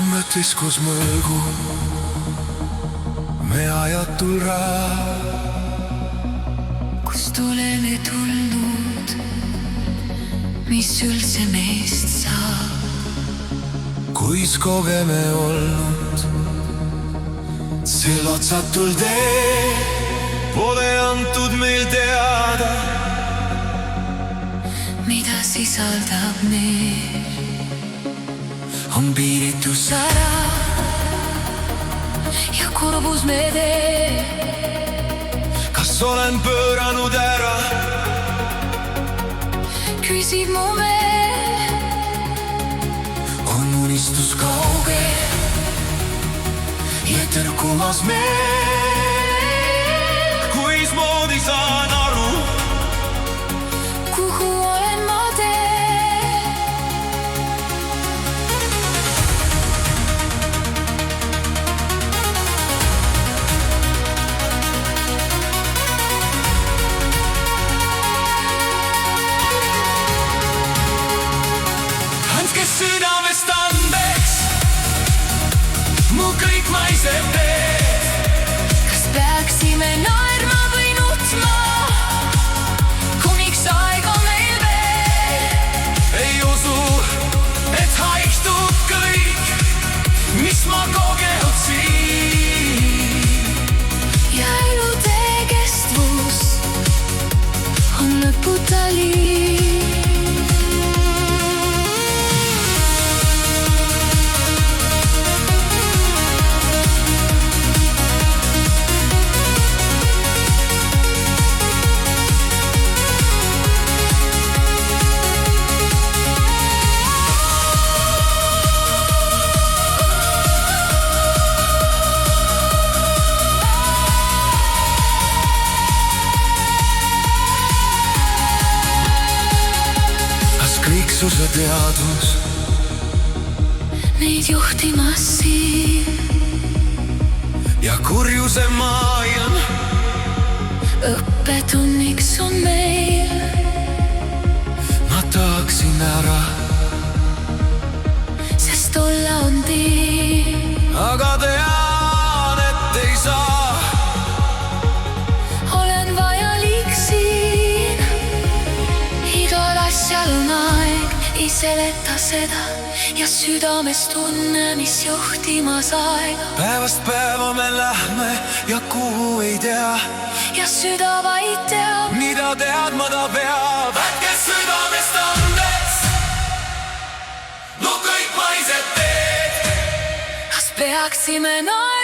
mõttis koos mõõgu me ajatul raa. Kust oleme tulnud, mis üldse meist saab? Kuis kogeme olnud sel otsatul tee, pole antud meil teada, mida sisaldab neer. On piiritu sära ja kurbus me teeb. kas olen pööranud ära? Küsib mu meel, On unistus kauge ja tõrkumas meel. Kuismoodi saan aru, kuhu olen ma teel. andke südamest andeks mu kõik maiseb teed. Kas peaksime naerma või nutma, kuniks aeg on meil veel? Ei usu, et haihtub kõik, mis ma kogenud siin. Ja elutee kestvus on lõputa liin. Kõiksuse teadvus Neid juhtimas siin, ja kurjuse maailm õppetunniks on meil. ma tahaksin ära, Sest olla on tiim, aga tean, et ei saa. olen vajalik siin. Igal asjal on aeg, ei seleta seda ja südames tunne, mis juhtimas aega. Päevast päeva me lähme ja kuhu ei tea, Ja süda vaid teab, mida teadma ta peab. Andke südamest andeks mu kõik maised teed. kas peaksime naerma